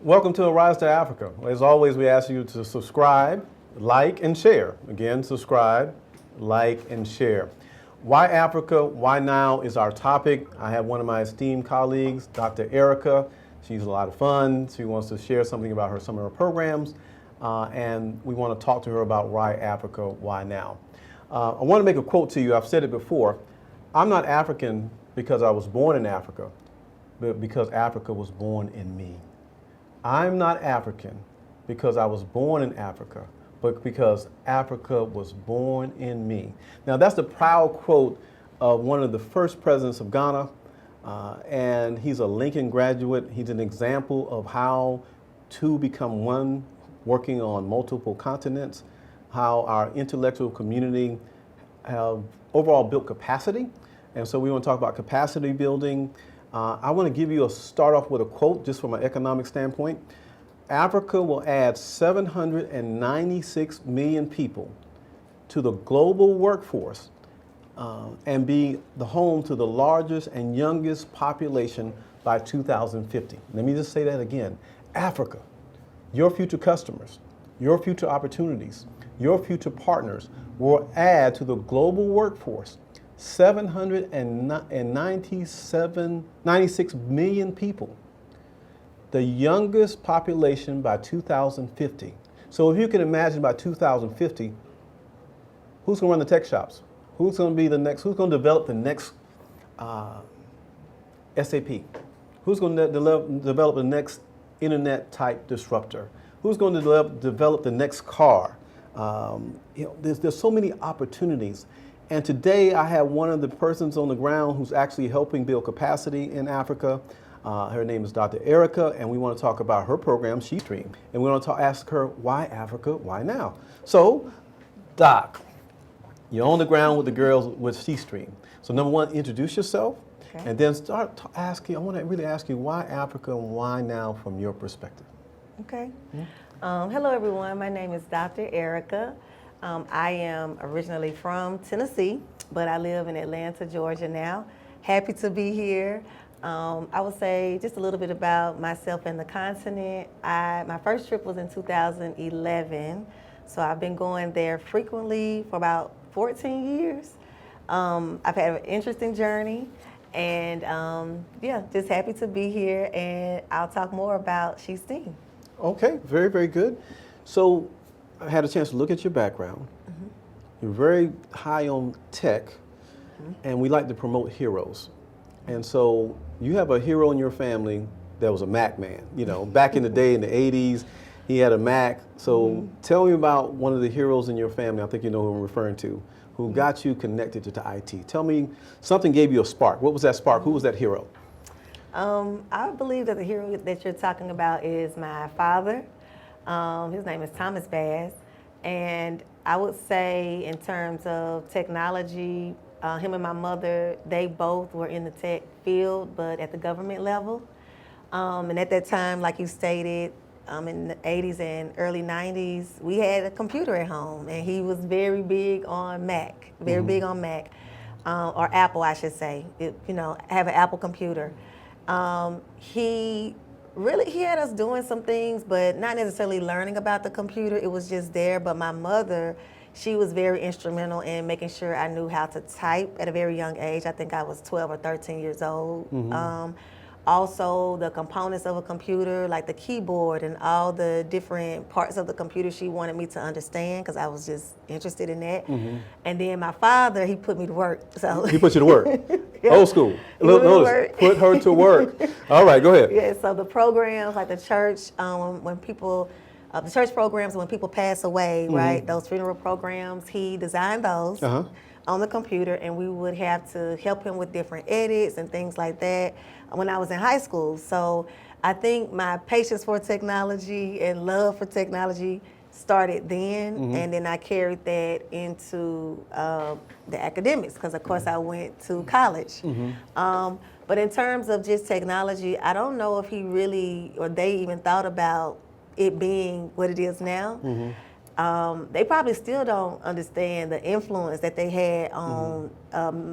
Welcome to Arise to Africa. As always, we ask you to subscribe, like, and share. Again, subscribe, like, and share. Why Africa, why now is our topic. I have one of my esteemed colleagues, Dr. Erica. She's a lot of fun. She wants to share something about some of her programs, and we want to talk to her about why Africa, why now. I want to make a quote to you. I've said it before. I'm not African because I was born in Africa, but because Africa was born in me. I'm not African because I was born in Africa, but because Africa was born in me. Now that's the proud quote of one of the first presidents of Ghana, and he's a Lincoln graduate. He's an example of how two become one, working on multiple continents, how our intellectual community have overall built capacity. And so we want to talk about capacity building. I want to give you start off with a quote just from an economic standpoint. Africa will add 796 million people to the global workforce and be the home to the largest and youngest population by 2050. Let me just say that again. Africa, your future customers, your future opportunities, your future partners will add to the global workforce 796 million people, the youngest population by 2050. So if you can imagine by 2050, who's going to run the tech shops? Who's going to be the next? Who's going to develop the next SAP? Who's going to develop the next internet type disruptor? Who's going to develop the next car? There's so many opportunities. And today I have one of the persons on the ground who's actually helping build capacity in Africa. Her name is Dr. Erica, and we want to talk about her program, SheStream. And we want to ask her, why Africa, why now? So, Doc, you're on the ground with the girls with SheStream. So number one, introduce yourself, okay, and then start asking, I want to really ask you, why Africa and why now from your perspective? Okay. Mm-hmm. Hello, everyone. My name is Dr. Erica. I am originally from Tennessee, but I live in Atlanta, Georgia now. Happy to be here. I would say just a little bit about myself and the continent. My first trip was in 2011, so I've been going there frequently for about 14 years. I've had an interesting journey, and just happy to be here, and I'll talk more about SheStream. Okay, very, very good. So I had a chance to look at your background. Mm-hmm. You're very high on tech, mm-hmm, and we like to promote heroes. And so you have a hero in your family that was a Mac man. You know, back in the day in the 80s, he had a Mac. So mm-hmm, tell me about one of the heroes in your family, I think you know who I'm referring to, who mm-hmm, got you connected to IT. Tell me, something gave you a spark. What was that spark? Who was that hero? I believe that the hero that you're talking about is my father. His name is Thomas Bass, and I would say in terms of technology, him and my mother, they both were in the tech field, but at the government level. And at that time, like you stated, in the 80s and early 90s, we had a computer at home, and he was very big on Mac, very mm-hmm, big on Mac, or Apple, I should say. Have an Apple computer. He had us doing some things, but not necessarily learning about the computer. It was just there. But my mother, she was very instrumental in making sure I knew how to type at a very young age. I think I was 12 or 13 years old. Mm-hmm. Also, the components of a computer, like the keyboard and all the different parts of the computer, she wanted me to understand because I was just interested in that. Mm-hmm. And then my father, he put me to work. So he put you to work. Yeah. Old school. Notice, put her to work. All right, go ahead. Yeah, so the programs, like the church, when people the church programs when people pass away, right? Those funeral programs, he designed those on the computer, and we would have to help him with different edits and things like that when I was in high school. So I think my patience for technology and love for technology started then, and then I carried that into the academics, because of course I went to college. But in terms of just technology, I don't know if he really, or they even thought about it being what it is now. They probably still don't understand the influence that they had on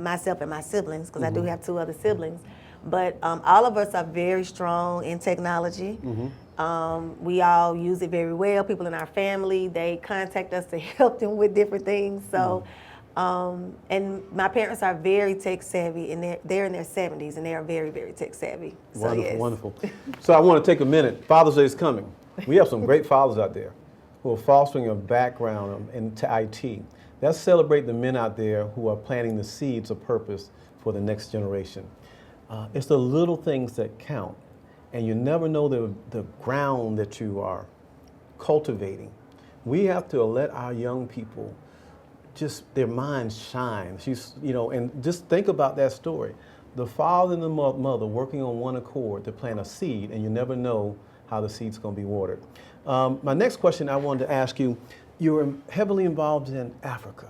myself and my siblings, because I do have 2 other siblings. But all of us are very strong in technology. We all use it very well. People in our family, they contact us to help them with different things. So, and my parents are very tech savvy, and they're in their 70s, and they are very, very tech savvy. So, Wonderful, yes. wonderful. So I want to take a minute. Father's Day is coming. We have some great fathers out there who are fostering a background into IT. Let's celebrate the men out there who are planting the seeds of purpose for the next generation. It's the little things that count, and you never know the ground that you are cultivating. We have to let our young people just their minds shine. And just think about that story. The father and the mother working on one accord to plant a seed, and you never know how the seed's going to be watered. My next question I wanted to ask you, you're heavily involved in Africa.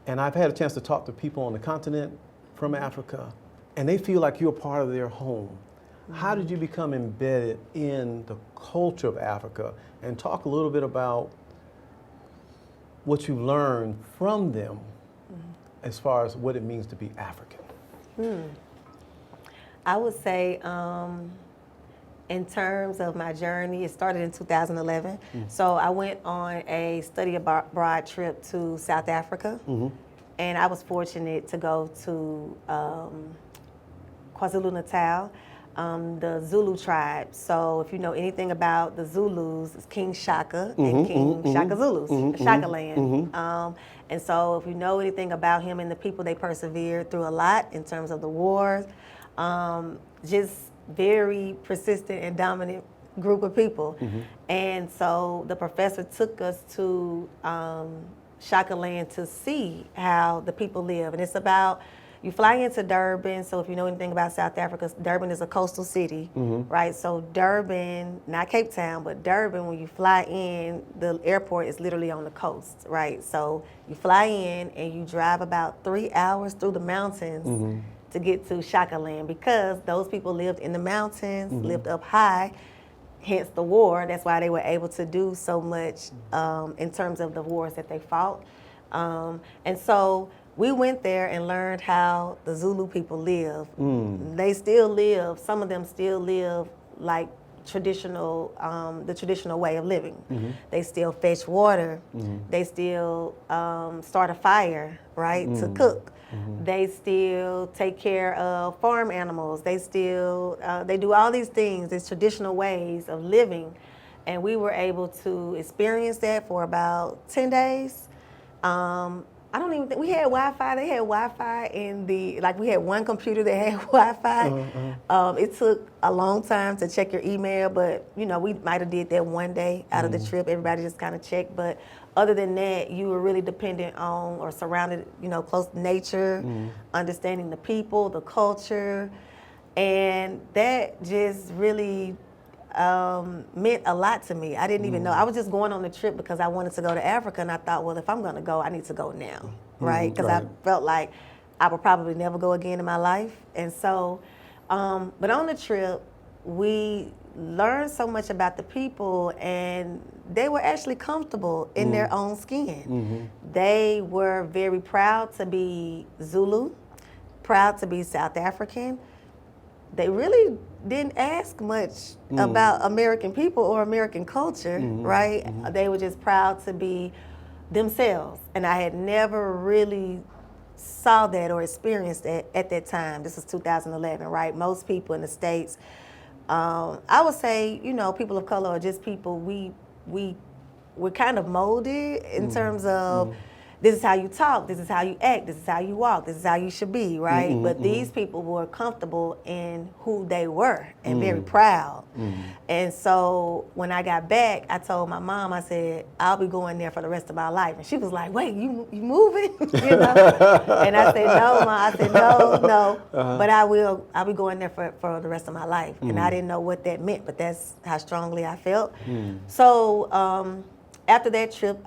And I've had a chance to talk to people on the continent from Africa, and they feel like you're part of their home. How did you become embedded in the culture of Africa? And talk a little bit about what you learned from them as far as what it means to be African. I would say, in terms of my journey, it started in 2011. So I went on a study abroad trip to South Africa, and I was fortunate to go to KwaZulu-Natal, the Zulu tribe. So if you know anything about the Zulus, it's King Shaka and King Shaka Zulus, Shaka Land. And so if you know anything about him and the people, they persevered through a lot in terms of the wars. Just very persistent and dominant group of people. And so the professor took us to Shaka Land to see how the people live. And it's about, you fly into Durban, so if you know anything about South Africa, Durban is a coastal city, right? So Durban, not Cape Town, but Durban, when you fly in, the airport is literally on the coast, right? So you fly in and you drive about 3 hours through the mountains to get to Shaka Land, because those people lived in the mountains, lived up high, hence the war. That's why they were able to do so much in terms of the wars that they fought. And so we went there and learned how the Zulu people live. They still live, some of them still live like traditional, the traditional way of living. They still fetch water. They still start a fire, right, to cook. They still take care of farm animals. They still, they do all these things, these traditional ways of living. And we were able to experience that for about 10 days. I don't even think, we had Wi-Fi. They had Wi-Fi in the, like we had one computer that had Wi-Fi. It took a long time to check your email, but you know, we might have did that one day out of the trip. Everybody just kind of checked. But other than that, you were really dependent on or surrounded, you know, close to nature, understanding the people, the culture. And that just really meant a lot to me. I didn't even know. I was just going on the trip because I wanted to go to Africa, and I thought, well, if I'm going to go, I need to go now, right? Because I felt like I would probably never go again in my life. And so, but on the trip, we learned so much about the people, and they were actually comfortable in their own skin. They were very proud to be Zulu, proud to be South African. They really didn't ask much about American people or American culture, right? They were just proud to be themselves. And I had never really saw that or experienced that at that time. This was 2011, right? Most people in the States, I would say, you know, people of color are just people, we're kind of molded in terms of this is how you talk, this is how you act, this is how you walk, this is how you should be, right? But these people were comfortable in who they were and very proud. And so when I got back, I told my mom, I said, I'll be going there for the rest of my life. And she was like, wait, you moving? You know? And I said, no, Ma. I said, no. But I'll be going there for the rest of my life. And I didn't know what that meant, but that's how strongly I felt. So after that trip,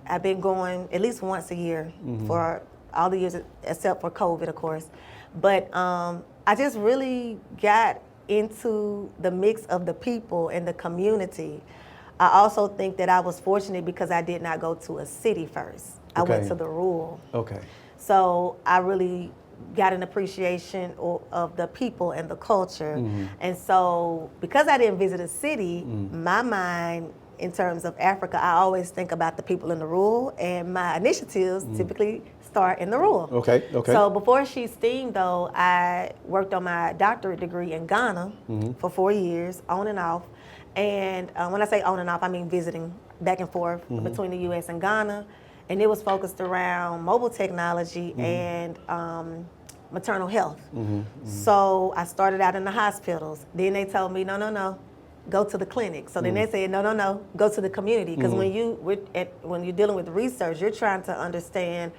I've been going at least once a year for all the years except for COVID, of course. But I just really got into the mix of the people and the community. I also think that I was fortunate because I did not go to a city first. I went to the rural. Okay. So I really got an appreciation of the people and the culture. And so because I didn't visit a city, my mind in terms of Africa, I always think about the people in the rural, and my initiatives typically start in the rural. Okay. So before She STEAM, though, I worked on my doctorate degree in Ghana for 4 years, on and off. And when I say on and off, I mean visiting back and forth between the U.S. and Ghana. And it was focused around mobile technology and maternal health. So I started out in the hospitals. Then they told me, no, go to the clinic. So then they said, no, go to the community. Because when you're dealing with research, you're trying to understand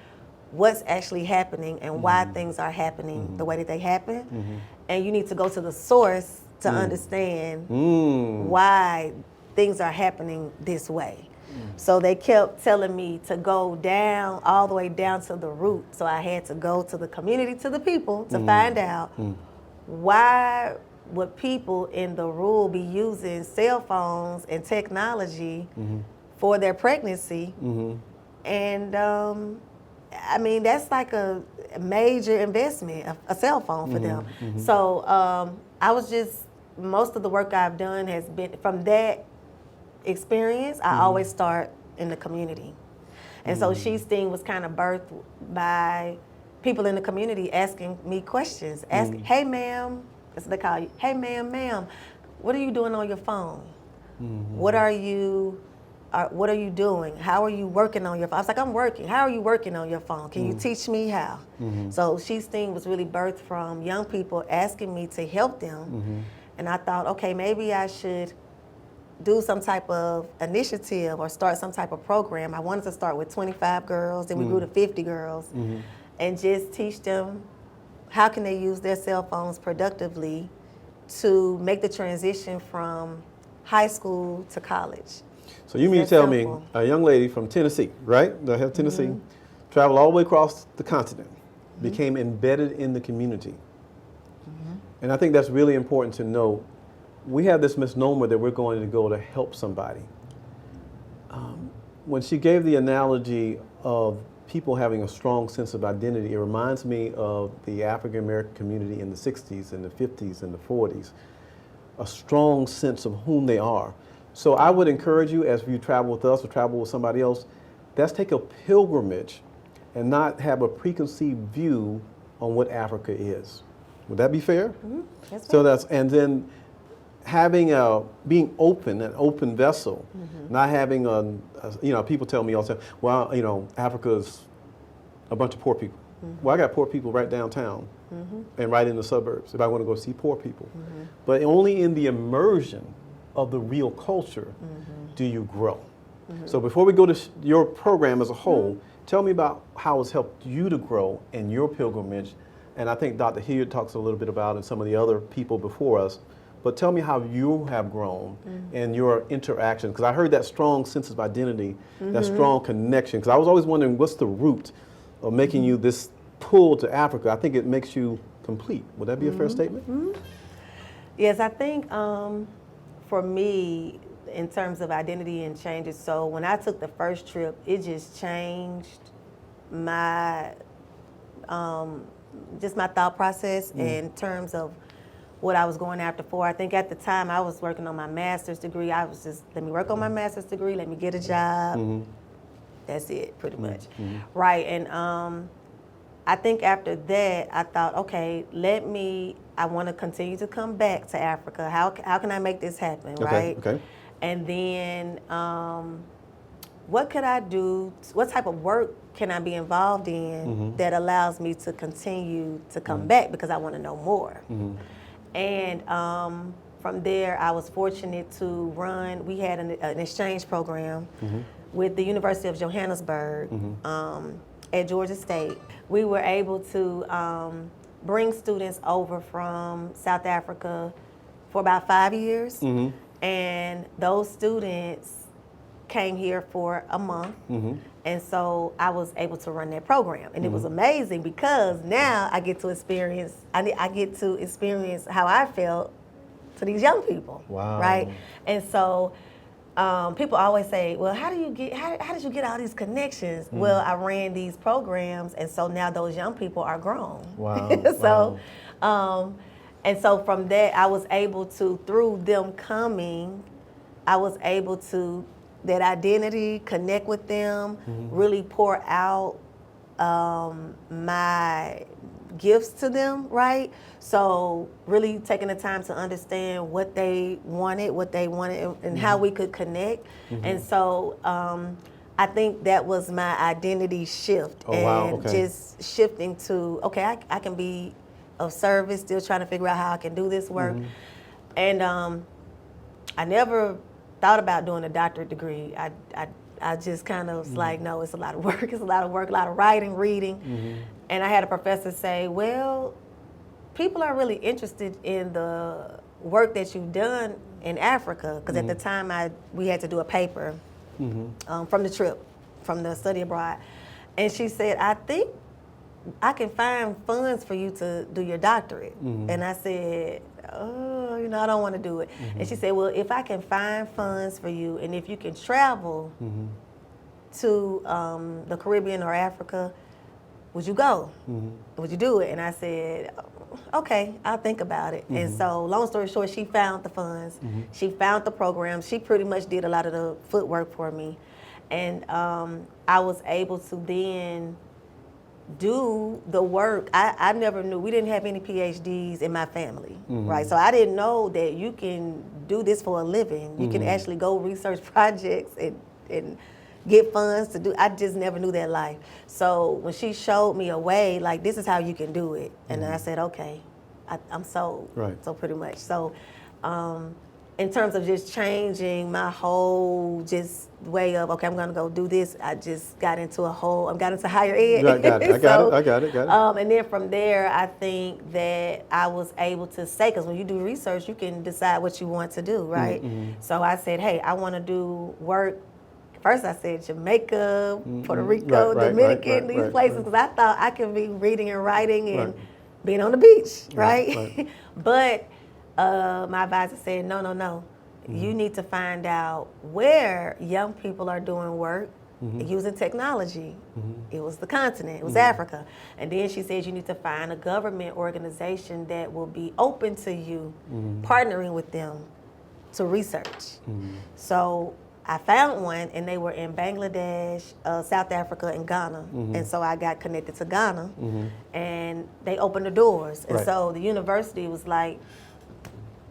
what's actually happening and why things are happening the way that they happen. And you need to go to the source to understand why things are happening this way. So they kept telling me to go down, all the way down to the root. So I had to go to the community, to the people, to find out why would people in the rural be using cell phones and technology for their pregnancy. And I mean, that's like a major investment, a cell phone for them. So I was just, most of the work I've done has been from that experience. I always start in the community. And so She STEAM was kind of birthed by people in the community asking me questions. Asking, hey ma'am, that's what they call you. Hey ma'am, what are you doing on your phone? What are you doing? How are you working on your phone? I was like, I'm working. How are you working on your phone? Can you teach me how? So She STEAM was really birthed from young people asking me to help them. And I thought, okay, maybe I should do some type of initiative or start some type of program. I wanted to start with 25 girls, then we grew to 50 girls, and just teach them how can they use their cell phones productively to make the transition from high school to college. So you mean to tell me a young lady from Tennessee, right? Tennessee, traveled all the way across the continent, became embedded in the community. And I think that's really important to know. We have this misnomer that we're going to go to help somebody. When she gave the analogy of people having a strong sense of identity, it reminds me of the African American community in the 60s and the 50s and the 40s, a strong sense of whom they are. So I would encourage you, as you travel with us or travel with somebody else, let's take a pilgrimage and not have a preconceived view on what Africa is. Would that be fair? That's So right. and then having being open, an open vessel, not having people tell me all the time, well, Africa is a bunch of poor people. Well, I got poor people right downtown and right in the suburbs if I want to go see poor people. But only in the immersion of the real culture do you grow. So before we go to your program as a whole, tell me about how it's helped you to grow in your pilgrimage. And I think Dr. Hilliard talks a little bit about it and some of the other people before us. But tell me how you have grown in your interaction, because I heard that strong sense of identity, that strong connection. Because I was always wondering, what's the root of making you this pull to Africa? I think it makes you complete. Would that be a fair statement? Yes, I think for me, in terms of identity and changes, so when I took the first trip, it just changed my, just my thought process in terms of what I was going after for. I think at the time I was working on my master's degree. I was just, let me work on my master's degree, let me get a job. That's it, pretty much. Right, and I think after that, I thought, okay, I want to continue to come back to Africa. How can I make this happen, right? Okay. And then what could I do? What type of work can I be involved in that allows me to continue to come back because I want to know more? And from there, I was fortunate to run. We had an exchange program with the University of Johannesburg at Georgia State. We were able to bring students over from South Africa for about 5 years, and those students came here for a month, and so I was able to run that program, and it was amazing because now I get to experience. I get to experience how I felt to these young people, Wow. right? And so people always say, "Well, how did you get all these connections?" Well, I ran these programs, and so now those young people are grown. Wow. So, and so from that, I was able to, through them coming, I was able to that identity, connect with them, really pour out my gifts to them, right? So really taking the time to understand what they wanted, and how we could connect. And so I think that was my identity shift, just shifting to, okay, I can be of service, still trying to figure out how I can do this work. And I never thought about doing a doctorate degree. I just kind of was like, no, it's a lot of work. It's a lot of work, a lot of writing, reading. And I had a professor say, well, people are really interested in the work that you've done in Africa, because at the time we had to do a paper from the trip, from the study abroad. And she said, I think I can find funds for you to do your doctorate. And I said, oh, I don't want to do it. And she said, well, if I can find funds for you, and if you can travel to the Caribbean or Africa, would you go? Would you do it? And I said, okay, I'll think about it. And so long story short, she found the funds. She found the program. She pretty much did a lot of the footwork for me. And I was able to then do the work. I never knew. We didn't have any PhDs in my family, right? So I didn't know that you can do this for a living. You can actually go research projects and get funds to do. I just never knew that life. So when she showed me a way, like, this is how you can do it, and then I said, okay, I'm sold. Right. So pretty much. So in terms of just changing my whole just way of, okay, I'm gonna go do this, I just got into higher ed. I got it. I got it. And then from there, I think that I was able to say, because when you do research, you can decide what you want to do, right? So I said, hey, I want to do work. First I said Jamaica, Puerto Rico, Dominican, these places, because I thought I could be reading and writing and being on the beach, right? But my advisor said, no. You need to find out where young people are doing work using technology. It was the continent, it was Africa. And then she said you need to find a government organization that will be open to you partnering with them to research. So I found one, and they were in Bangladesh, South Africa, and Ghana. And so I got connected to Ghana, and they opened the doors. And so the university was like,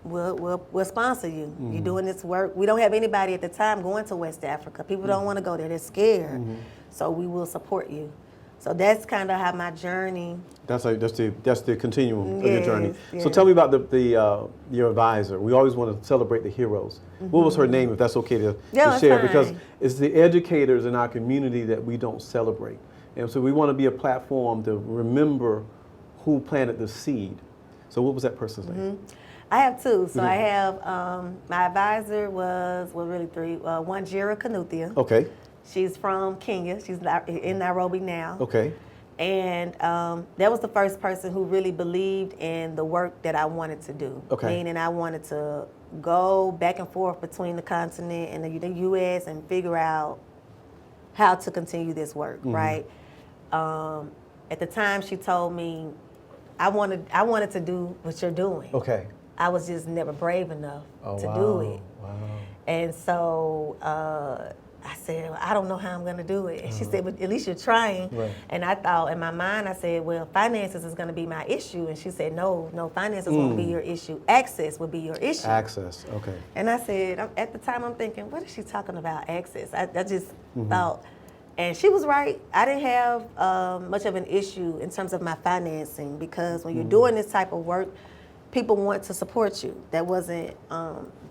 we'll sponsor you. You're doing this work. We don't have anybody at the time going to West Africa. People don't want to go there. They're scared. So we will support you. So that's kind of how my journey. That's the continuum of your journey. Yes. So tell me about your advisor. We always want to celebrate the heroes. What was her name, if that's okay to share? Fine. Because it's the educators in our community that we don't celebrate. And so we want to be a platform to remember who planted the seed. So what was that person's name? I have two. So I have, my advisor was really three. One, Jira Kanuthia. Okay. She's from Kenya. She's in Nairobi now. Okay. And that was the first person who really believed in the work that I wanted to do. Okay. Meaning I wanted to go back and forth between the continent and the U.S. and figure out how to continue this work, right? At the time, she told me, I wanted to do what you're doing. Okay. I was just never brave enough to do it. Wow. And so I said, well, I don't know how I'm going to do it. And she said, but at least you're trying. Right. And I thought in my mind, I said, well, finances is going to be my issue. And she said, no, finances won't be your issue. Access will be your issue. Access, okay. And I said, at the time, I'm thinking, what is she talking about, access? I just thought, and she was right. I didn't have much of an issue in terms of my financing, because when you're doing this type of work, people want to support you. That wasn't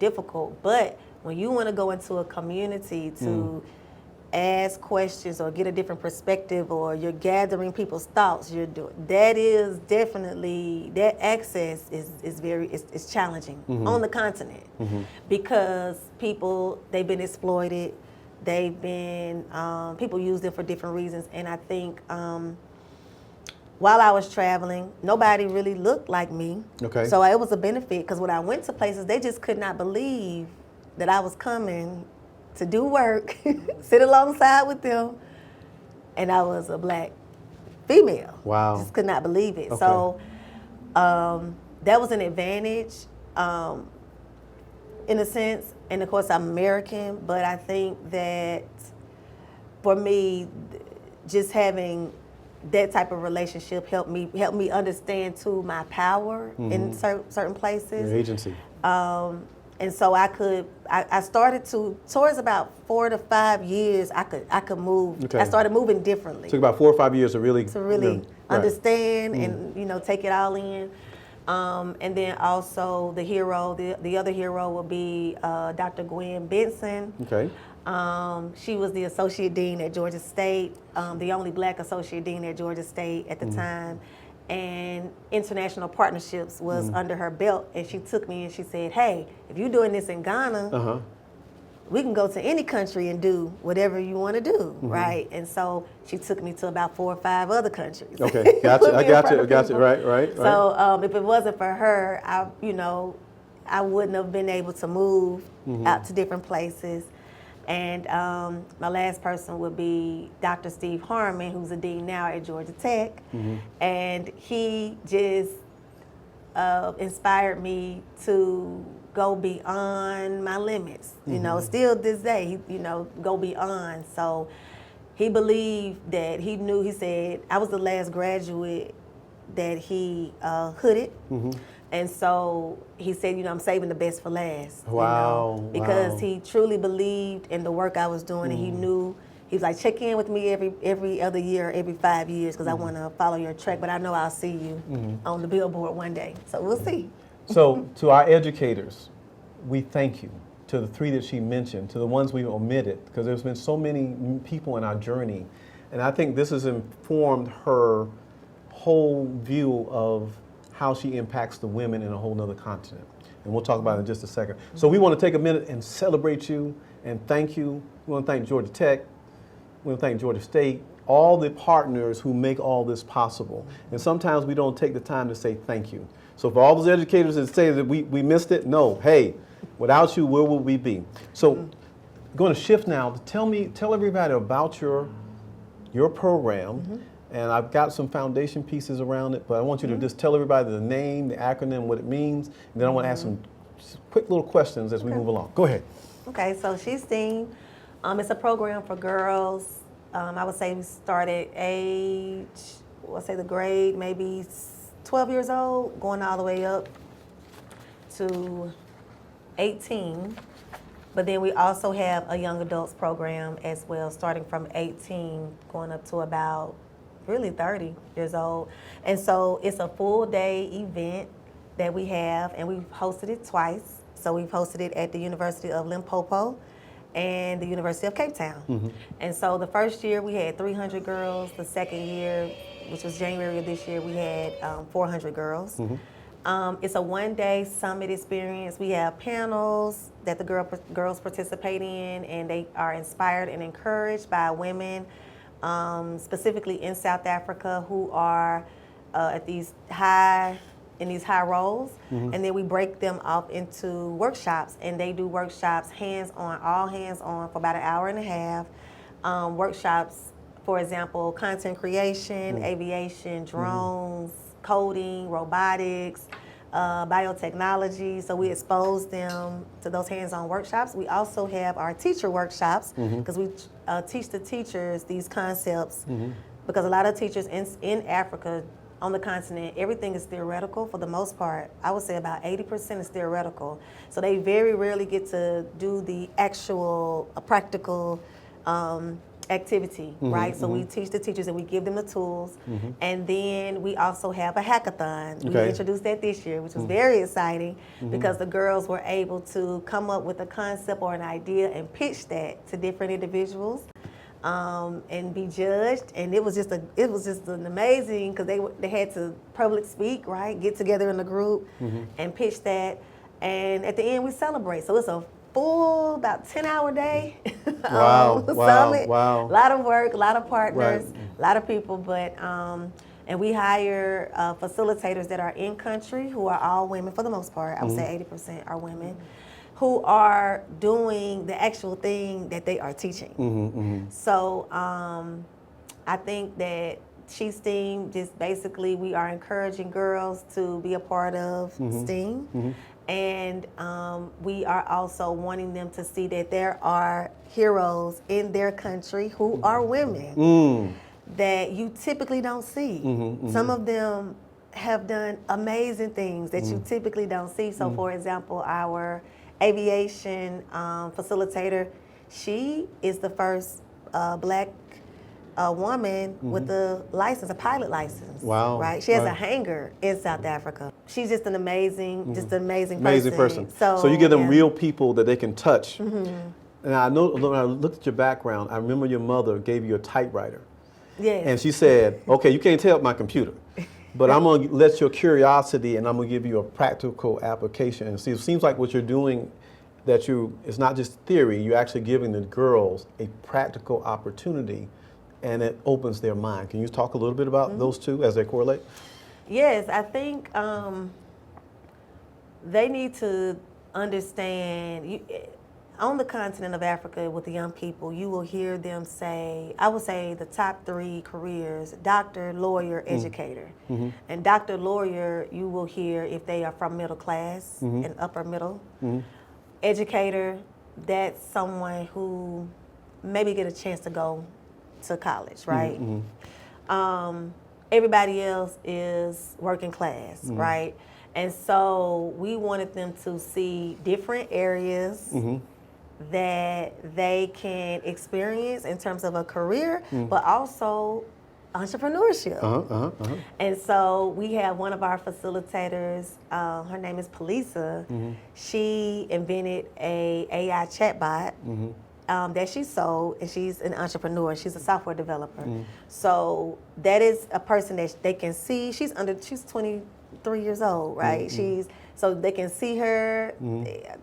difficult. But when you want to go into a community to ask questions or get a different perspective, or you're gathering people's thoughts, that is definitely, that access is very challenging on the continent, because they've been exploited, they've been people use them for different reasons. And I think while I was traveling, nobody really looked like me. Okay. So it was a benefit, because when I went to places, they just could not believe that I was coming to do work, sit alongside with them, and I was a black female. Wow. Just could not believe it. Okay. So that was an advantage in a sense. And of course, I'm American, but I think that for me, just having that type of relationship helped me understand too my power in certain places. Your agency. And so I started to, towards about 4 to 5 years, I could move. Okay. I started moving differently. Took about 4 or 5 years to really right. Understand and take it all in. And then also the hero, the other hero will be Dr. Gwen Benson. Okay. She was the associate dean at Georgia State, the only black associate dean at Georgia State at the time. And international partnerships was under her belt. And she took me and she said, hey, if you're doing this in Ghana, we can go to any country and do whatever you want to do, right? And so she took me to about 4 or 5 other countries. Okay, gotcha. I got you. Right. So if it wasn't for her, I wouldn't have been able to move out to different places. And my last person would be Dr. Steve Harmon, who's a dean now at Georgia Tech. And he just inspired me to go beyond my limits. You know, still this day, go beyond. So he believed that he said, I was the last graduate that he hooded. And so he said, I'm saving the best for last. Wow. Because he truly believed in the work I was doing, and he knew, he was like, check in with me every other year, every 5 years, because I want to follow your track, but I know I'll see you on the billboard one day. So we'll see. So to our educators, we thank you. To the 3 that she mentioned, to the ones we omitted, because there's been so many people in our journey. And I think this has informed her whole view of how she impacts the women in a whole nother continent. And we'll talk about it in just a second. So we want to take a minute and celebrate you and thank you. We want to thank Georgia Tech. We want to thank Georgia State, all the partners who make all this possible. And sometimes we don't take the time to say thank you. So for all those educators that say that we missed it, no, hey, without you, where would we be? So I'm going to shift now to tell everybody about your program. And I've got some foundation pieces around it, but I want you to just tell everybody the name, the acronym, what it means, and then I want to ask some quick little questions as we move along. Go ahead. Okay, so She's STEAM. It's a program for girls. I would say we started the grade, maybe 12 years old, going all the way up to 18. But then we also have a young adults program as well, starting from 18, going up to about really 30 years old. And so it's a full day event that we have, and we've hosted it twice. So we've hosted it at the University of Limpopo and the University of Cape Town. And so the first year we had 300 girls. The second year, which was January of this year, we had 400 girls. It's a one-day summit experience. We have panels that the girls participate in, and they are inspired and encouraged by women specifically in South Africa who are in these high roles. And then we break them off into workshops, and they do workshops hands-on, all hands-on, for about an hour and a half. Workshops, for example, content creation, aviation, drones, coding, robotics, biotechnology. So we expose them to those hands-on workshops. We also have our teacher workshops because we teach the teachers these concepts because a lot of teachers in Africa, on the continent, everything is theoretical for the most part. I would say about 80% is theoretical. So they very rarely get to do the actual practical activity, right? So we teach the teachers and we give them the tools. And then we also have a hackathon. We introduced that this year, which was very exciting because the girls were able to come up with a concept or an idea and pitch that to different individuals. And be judged, and it was just an amazing because they had to public speak, right? Get together in a group and pitch that, and at the end we celebrate. So it's a full about 10-hour day. Wow, summit. wow. A lot of work, a lot of partners, Right. a lot of people, but and we hire facilitators that are in country who are all women for the most part. I would say 80% are women, who are doing the actual thing that they are teaching. So I think that SheSTEAM, just basically we are encouraging girls to be a part of STEAM. And we are also wanting them to see that there are heroes in their country who are women that you typically don't see. Some of them have done amazing things that you typically don't see. So for example, our aviation facilitator, she is the first black woman with a license, a pilot license. Wow. Right? She has a hangar in South Africa. She's just an amazing, Amazing person. So you give them real people that they can touch. And I know when I looked at your background, I remember your mother gave you a typewriter. Yes. And she said, okay, you can't tell my computer, but I'm going to let your curiosity and I'm going to give you a practical application. And see, it seems like what you're doing, it's not just theory, you're actually giving the girls a practical opportunity and it opens their mind. Can you talk a little bit about those two as they correlate? Yes, I think they need to understand, on the continent of Africa with the young people, you will hear them say, I would say the top 3 careers, doctor, lawyer, educator. And doctor, lawyer, you will hear if they are from middle class and upper middle. Educator, that's someone who maybe get a chance to go to college, right? Everybody else is working class, right? And so we wanted them to see different areas that they can experience in terms of a career, but also entrepreneurship. And so we have one of our facilitators, her name is Polisa. She invented a AI chatbot that she sold, and she's an entrepreneur. She's a software developer. So that is a person that they can see. She's 23 years old, right? So they can see her,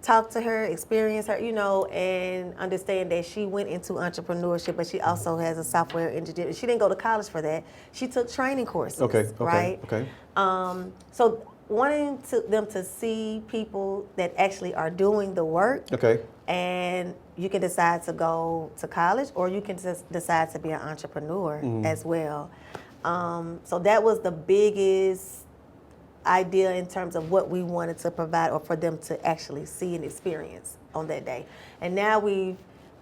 talk to her, experience her, and understand that she went into entrepreneurship, but she also has a software engineer. She didn't go to college for that. She took training courses, right? So wanting them to see people that actually are doing the work, and you can decide to go to college or you can just decide to be an entrepreneur as well. So that was the biggest idea in terms of what we wanted to provide or for them to actually see and experience on that day. And now we've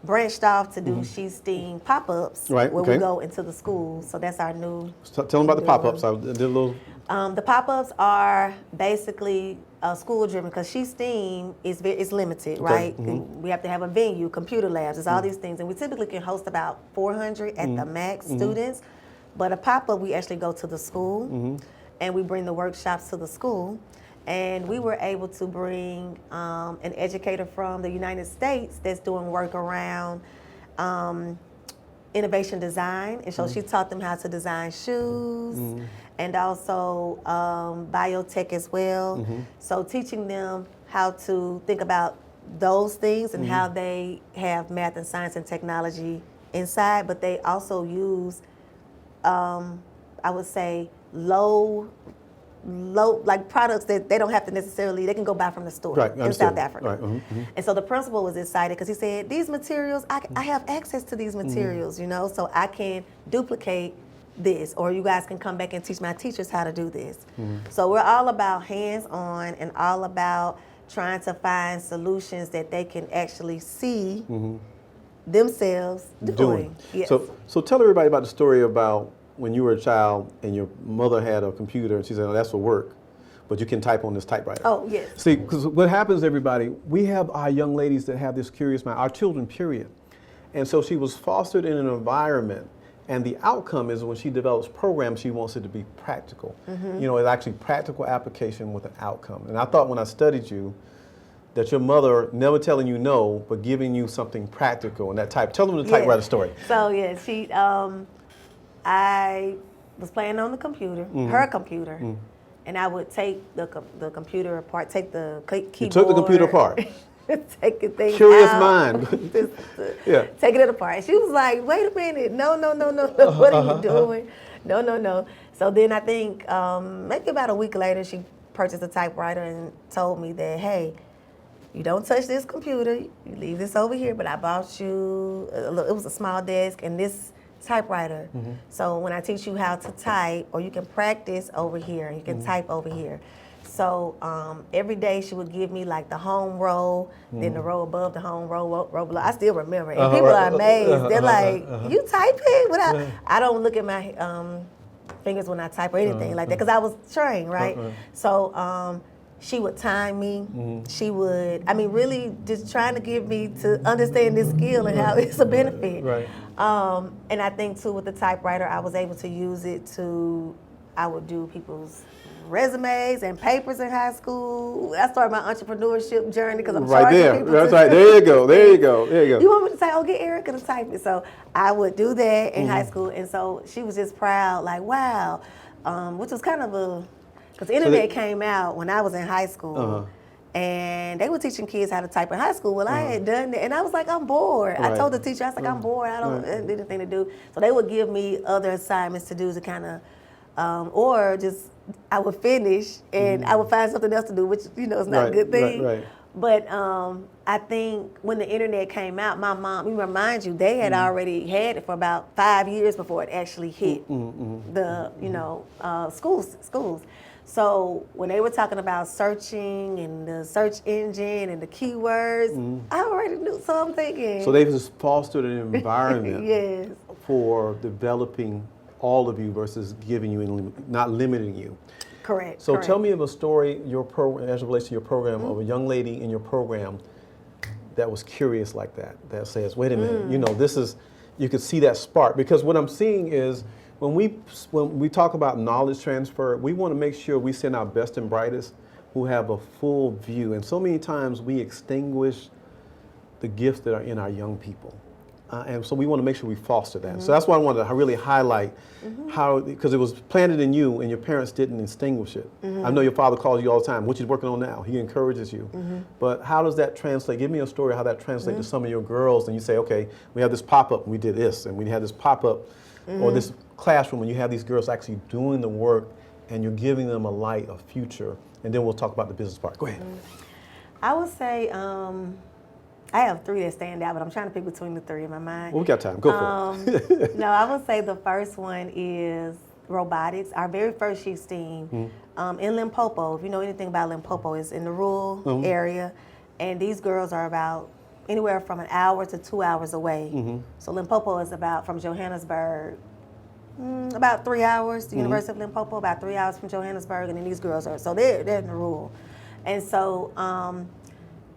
branched off to do SheSTEAM pop-ups where we go into the schools. So that's our new... So tell them about the pop-ups. I did a little... The pop-ups are basically school-driven because SheSTEAM is limited, right? We have to have a venue, computer labs, there's all these things. And we typically can host about 400 at the max students. But a pop-up, we actually go to the school and we bring the workshops to the school. And we were able to bring an educator from the United States that's doing work around innovation design. And so she taught them how to design shoes and also biotech as well. So teaching them how to think about those things and how they have math and science and technology inside, but they also use, I would say, low like products that they don't have to necessarily, they can go buy from the store in South Africa. And so the principal was excited because he said, these materials, I have access to these materials, so I can duplicate this, or you guys can come back and teach my teachers how to do this. So we're all about hands-on and all about trying to find solutions that they can actually see themselves doing. Yes. So tell everybody about the story about when you were a child and your mother had a computer and she said, "Oh, that's for work, but you can type on this typewriter." Oh, yes. See, because what happens, everybody, we have our young ladies that have this curious mind, our children, period. And so she was fostered in an environment, and the outcome is when she develops programs, she wants it to be practical. You know, it's actually practical application with an outcome. And I thought when I studied you, that your mother never telling you no, but giving you something practical and that type. Tell them the typewriter story. So yeah, I was playing on the computer, her computer, and I would take the computer apart, take the keyboard. You took the computer apart. Taking things Curious out, mind. Yeah. taking it apart. She was like, "Wait a minute, no, what are you doing? No." So then I think maybe about a week later, she purchased a typewriter and told me that, hey, you don't touch this computer, you leave this over here, but I bought you, it was a small desk and this typewriter. So when I teach you how to type, or you can practice over here, you can type over here. So every day she would give me like the home row, then the row above the home row below. I still remember it. And people are amazed. They're like, "You typing?" I don't look at my fingers when I type or anything like that, because I was trained, right? So she would time me. She would, really just trying to get me to understand this skill and how it's a benefit. Right. And I think too with the typewriter, I was able to use it I would do people's resumes and papers in high school. I started my entrepreneurship journey because I'm Right charging there. people. That's right. There you go. There you go. There you go. You want me to say, "Oh, get Erica to type it"? So I would do that in high school, and so she was just proud, like, wow, which was kind of because the internet came out when I was in high school. And they were teaching kids how to type in high school. Well, I had done that, and I was like, I'm bored. I told the teacher, I was like, I'm bored. I don't have anything to do. So they would give me other assignments to do to kind of, or just I would finish and I would find something else to do, which is not a good thing. Right. But I think when the internet came out, my mom, remind you, they had already had it for about 5 years before it actually hit the schools. So when they were talking about searching and the search engine and the keywords, I already knew. So I'm thinking. So they've just fostered an environment yes. for developing all of you versus giving you and not limiting you. Correct. So tell me of a story, your program, as it relates to your program, of a young lady in your program that was curious like that says, wait a minute, this is, you could see that spark. Because what I'm seeing is, when we talk about knowledge transfer, we want to make sure we send our best and brightest who have a full view. And so many times we extinguish the gifts that are in our young people. And so we want to make sure we foster that. So that's why I wanted to really highlight how, because it was planted in you and your parents didn't extinguish it. I know your father calls you all the time, what he's working on now. He encourages you. But how does that translate? Give me a story how that translates to some of your girls, and you say, okay, we have this pop-up, and we did this, and we had this pop-up, or this classroom, and you have these girls actually doing the work, and you're giving them a light, a future, and then we'll talk about the business part. Go ahead. I would say, I have 3 that stand out, but I'm trying to pick between the 3 in my mind. Well, we got time. Go for it. No, I would say the first one is robotics. Our very first Chiefs team in Limpopo. If you know anything about Limpopo, it's in the rural area, and these girls are about anywhere from an hour to 2 hours away. So Limpopo is from Johannesburg, about 3 hours. The University of Limpopo, about 3 hours from Johannesburg, and then these girls they're in the rural, and so.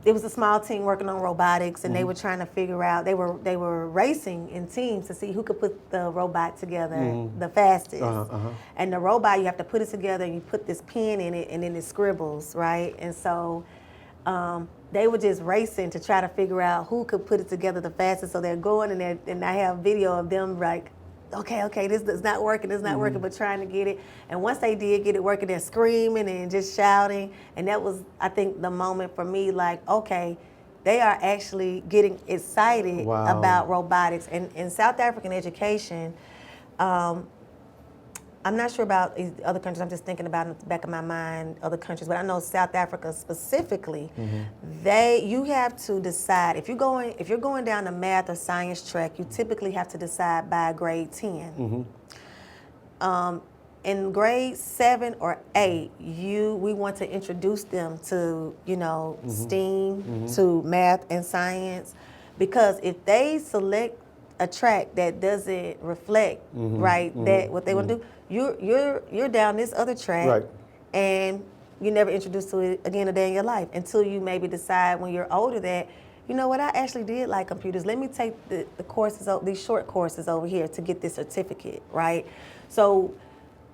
It was a small team working on robotics, and they were trying to figure out. They were racing in teams to see who could put the robot together the fastest. And the robot, you have to put it together, and you put this pen in it, and then it scribbles, right? And so they were just racing to try to figure out who could put it together the fastest. So they're going, and I have video of them like, okay, this is not working, but trying to get it. And once they did get it working, they're screaming and just shouting. And that was, I think, the moment for me, like, okay, they are actually getting excited about robotics. And in South African education, I'm not sure about other countries. I'm just thinking about in the back of my mind other countries, but I know South Africa specifically. You have to decide if you're going down the math or science track. You typically have to decide by grade 10. in grade 7 or 8, we want to introduce them to, STEAM, to math and science, because if they select a track that doesn't reflect that what they want to do, you're down this other track, Right. and you're never introduced to it again a day in your life until you maybe decide when you're older that, you know what, I actually did like computers. Let me take the courses, these short courses over here to get this certificate, right? So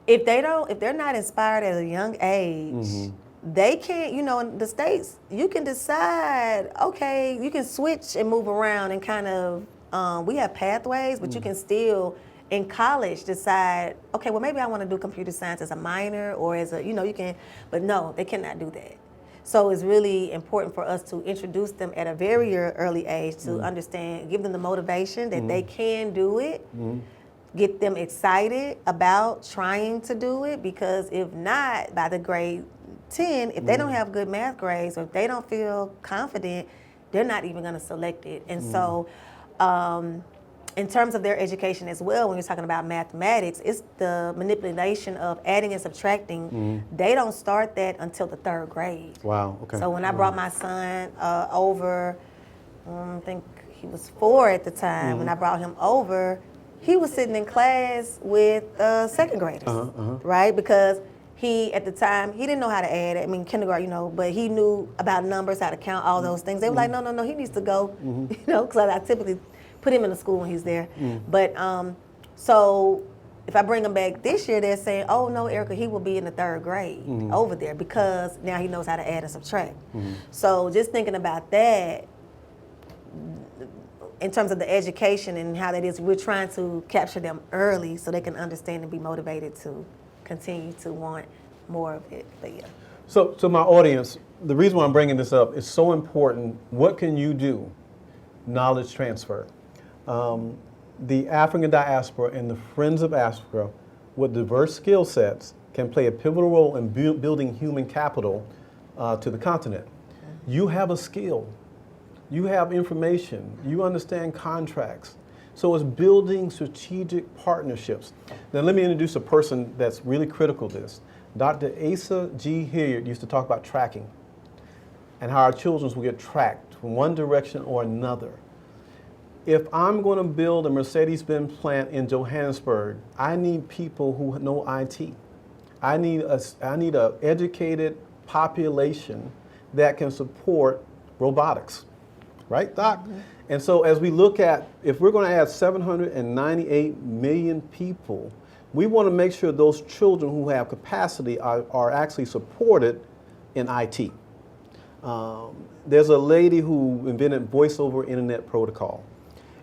if they're not inspired at a young age, they can't, in the States, you can decide, okay, you can switch and move around and kind of, we have pathways, but you can still, in college, decide, okay, well, maybe I want to do computer science as a minor or as a, you can, but no, they cannot do that. So it's really important for us to introduce them at a very early age to understand, give them the motivation that they can do it, get them excited about trying to do it, because if not, by the grade 10, if they don't have good math grades or if they don't feel confident, they're not even going to select it. And so in terms of their education as well, when you're talking about mathematics, it's the manipulation of adding and subtracting. They don't start that until the 3rd grade. Wow, okay. So when I brought my son over, I think he was 4 at the time, when I brought him over, he was sitting in class with 2nd graders, right? Because he, at the time, he didn't know how to add it. I mean, kindergarten, but he knew about numbers, how to count, all those things. They were like, no, he needs to go, because I typically put him in the school when he's there. But so if I bring him back this year, they're saying, oh no, Erica, he will be in the 3rd grade over there, because now he knows how to add and subtract. So just thinking about that, in terms of the education and how that is, we're trying to capture them early so they can understand and be motivated to continue to want more of it. But yeah. So my audience, the reason why I'm bringing this up is so important. What can you do? Knowledge transfer. The African diaspora and the Friends of Africa with diverse skill sets can play a pivotal role in building human capital to the continent. You have a skill. You have information. You understand contracts. So it's building strategic partnerships. Now let me introduce a person that's really critical to this. Dr. Asa G. Hilliard used to talk about tracking and how our children will get tracked from one direction or another. If I'm going to build a Mercedes-Benz plant in Johannesburg, I need people who know IT. I need a educated population that can support robotics. Right, Doc? And so as we look at, if we're going to add 798 million people, we want to make sure those children who have capacity are actually supported in IT. There's a lady who invented voice over internet protocol,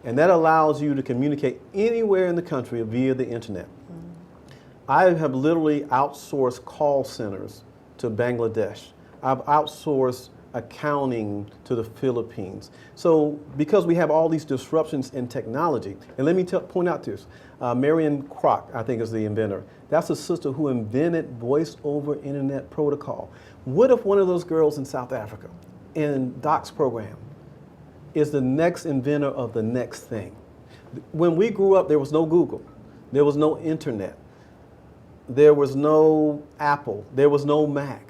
and that allows you to communicate anywhere in the country via the internet. I have literally outsourced call centers to Bangladesh. I've outsourced accounting to the Philippines. So because we have all these disruptions in technology, and let me point out this, Marion Kroc, I think is the inventor. That's a sister who invented voice over internet protocol. What if one of those girls in South Africa, in Doc's program, is the next inventor of the next thing? When we grew up, there was no Google, there was no internet, there was no Apple, there was no Mac.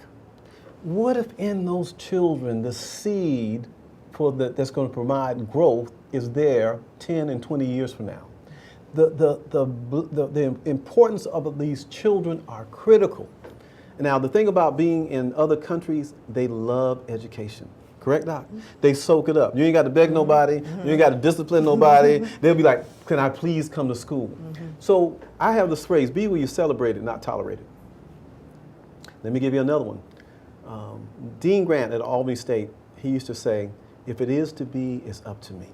What if in those children the seed that's going to provide growth is there 10 and 20 years from now? The importance of these children are critical. Now the thing about being in other countries, they love education. Correct, Doc? They soak it up. You ain't got to beg nobody. You ain't got to discipline nobody. They'll be like, can I please come to school? So I have this phrase, be where you celebrate it, not tolerate it. Let me give you another one. Dean Grant at Albany State, he used to say, if it is to be, it's up to me.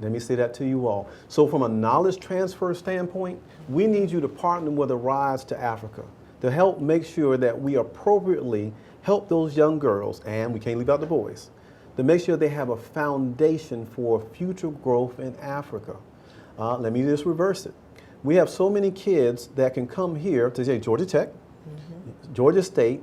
Let me say that to you all. So from a knowledge transfer standpoint, we need you to partner with Arise to Africa to help make sure that we appropriately help those young girls, and we can't leave out the boys, to make sure they have a foundation for future growth in Africa. Let me just reverse it. We have so many kids that can come here to say Georgia Tech, Georgia State,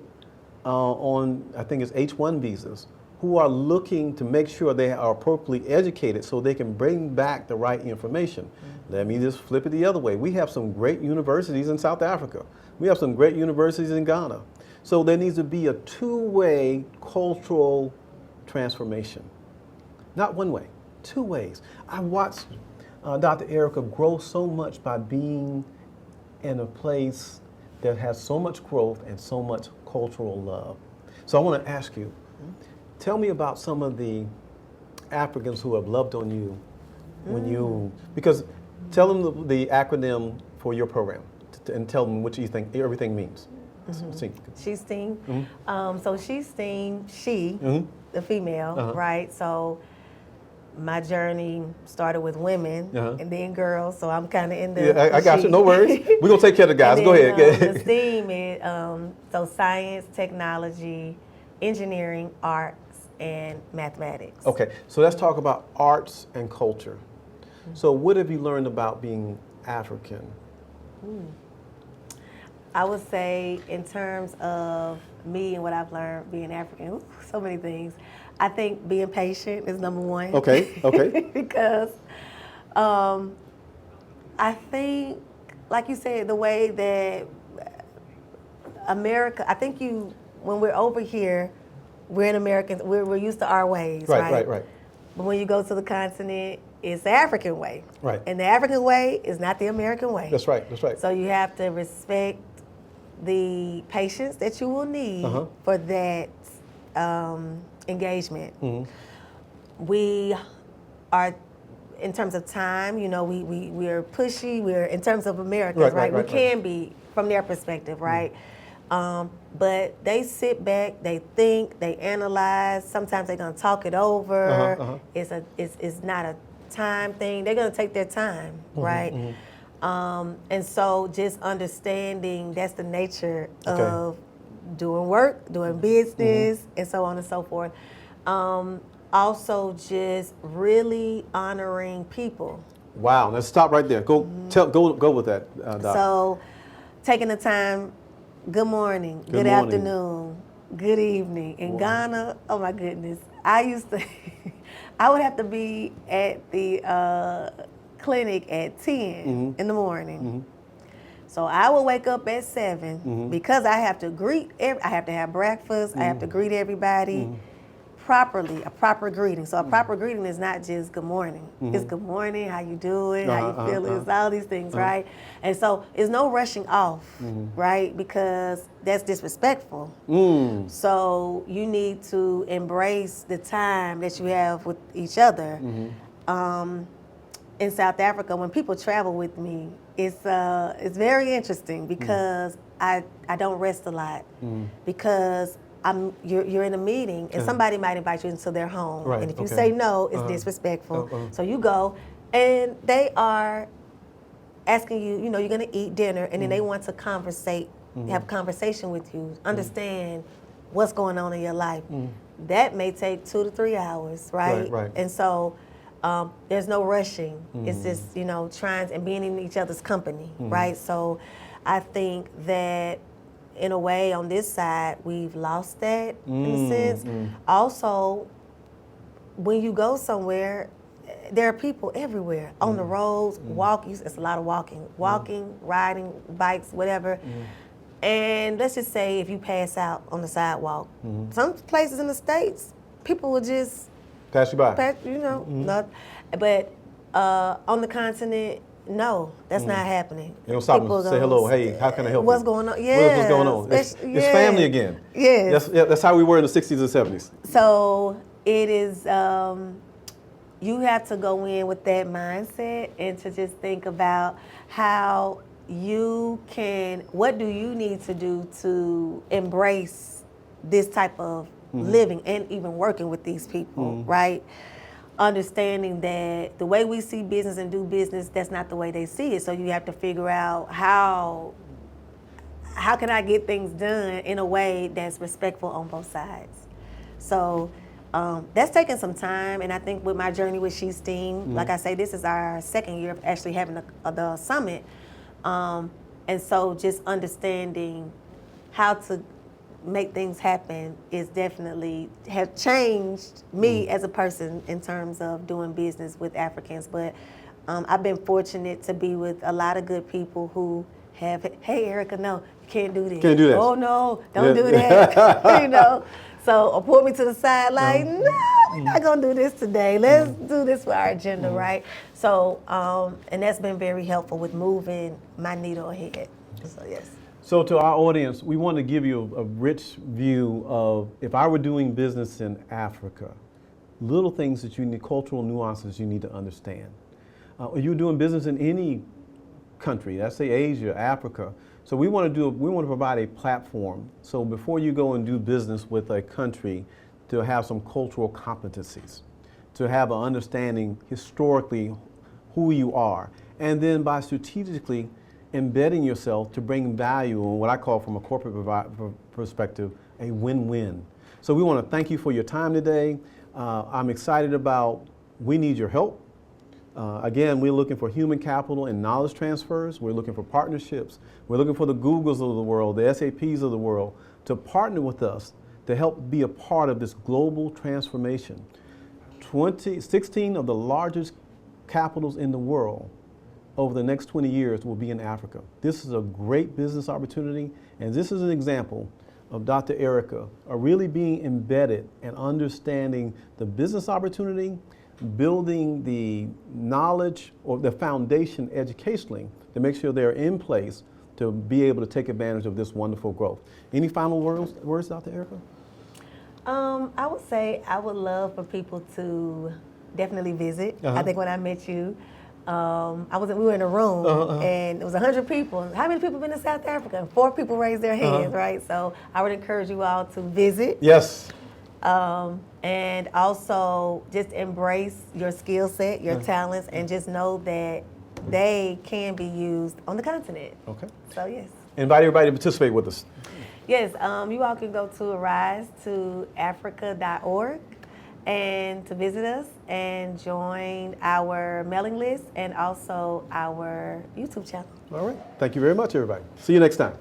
on, I think it's H-1 visas, who are looking to make sure they are appropriately educated so they can bring back the right information. Let me just flip it the other way. We have some great universities in South Africa. We have some great universities in Ghana. So there needs to be a two-way cultural transformation. Not one way, two ways. I watched Dr. Erica grow so much by being in a place that has so much growth and so much cultural love. So I want to ask you, tell me about some of the Africans who have loved on you when you, because tell them the acronym for your program and tell them what you think everything means. She's STEAM. So she's STEAM, the female, right? So my journey started with women and then girls, so I'm kind of in the. Yeah, I got you. No worries. We're gonna take care of the guys. Then, Go ahead. The STEAM is so science, technology, engineering, arts, and mathematics. Okay, so let's talk about arts and culture. So what have you learned about being African? I would say in terms of me and what I've learned being African, so many things. I think being patient is number one. Okay. Because I think, like you said, the way that America, I think when we're over here, we're in Americans, we're used to our ways, right? Right. But when you go to the continent, it's the African way. Right. And the African way is not the American way. That's right. So you have to respect the patience that you will need for that engagement. We are, in terms of time, we are pushy. We're in terms of Americans, right? We can be from their perspective, right? But they sit back, they think, they analyze. Sometimes they're gonna talk it over. It's not a time thing. They're gonna take their time, right? And so just understanding that's the nature of doing work, doing business, and so on and so forth. Also just really honoring people. Wow, let's stop right there. Go with that, Doc. So taking the time, good morning, good afternoon, good evening. In Ghana, oh my goodness, I would have to be at the clinic at 10 in the morning. So I will wake up at 7 because I have to I have to have breakfast, I have to greet everybody properly, a proper greeting. So a proper greeting is not just good morning. It's good morning, how you doing, how you feeling, it's all these things, right? And so it's no rushing off, right? Because that's disrespectful. So you need to embrace the time that you have with each other. In South Africa, when people travel with me, it's very interesting because I don't rest a lot because you're in a meeting and somebody might invite you into their home, Right, and if you say no, it's disrespectful. So you go, and they are asking you, you're going to eat dinner, and then they want to have a conversation with you, understand what's going on in your life. That may take 2 to 3 hours, right? Right. And so there's no rushing. It's just, trying and being in each other's company, right? So I think that in a way on this side, we've lost that in a sense. Also, when you go somewhere, there are people everywhere on the roads, walking. It's a lot of walking, riding, bikes, whatever. And let's just say if you pass out on the sidewalk, some places in the States, people will just pass you by. Not, but on the continent, no, that's not happening. You don't stop and say hello. Hey, how can I help you? What's going on? Yeah. What's going on? It's family again. Yes. That's how we were in the 60s and 70s. So it is, you have to go in with that mindset and to just think about how what do you need to do to embrace this type of living and even working with these people, right? Understanding that the way we see business and do business, that's not the way they see it. So you have to figure out how can I get things done in a way that's respectful on both sides. So that's taken some time, and I think with my journey with She's STEAM, like I say, this is our second year of actually having the summit. And so just understanding how to make things happen is definitely have changed me as a person in terms of doing business with Africans. But I've been fortunate to be with a lot of good people who have, hey, Erica, no, you can't do this. Can't do this. Oh, no, don't do that. You know, so or pull me to the side like, no, we're not going to do this today. Let's do this for our agenda, right? So, and that's been very helpful with moving my needle ahead. So, yes. So to our audience, we want to give you a rich view of if I were doing business in Africa, little things that you need, cultural nuances you need to understand. You're doing business in any country, let's say Asia, Africa. So we want to provide a platform. So before you go and do business with a country, to have some cultural competencies, to have an understanding historically who you are, and then by strategically embedding yourself to bring value on what I call from a corporate perspective, a win-win. So we want to thank you for your time today. I'm excited about, we need your help. Again, we're looking for human capital and knowledge transfers. We're looking for partnerships. We're looking for the Googles of the world, the SAPs of the world, to partner with us to help be a part of this global transformation. 16 of the largest capitals in the world over the next 20 years will be in Africa. This is a great business opportunity, and this is an example of Dr. Erica really being embedded and understanding the business opportunity, building the knowledge or the foundation educationally to make sure they're in place to be able to take advantage of this wonderful growth. Any final words, Dr. Erica? I would say I would love for people to definitely visit. I think when I met you, we were in a room and it was 100 people. How many people been to South Africa? And 4 people raised their hands, right? So I would encourage you all to visit. Yes. And also just embrace your skill set, your talents, and just know that they can be used on the continent. Okay. So yes. Invite everybody to participate with us. Yes, you all can go to arise2africa.org and to visit us and join our mailing list and also our YouTube channel. All right. Thank you very much, everybody. See you next time.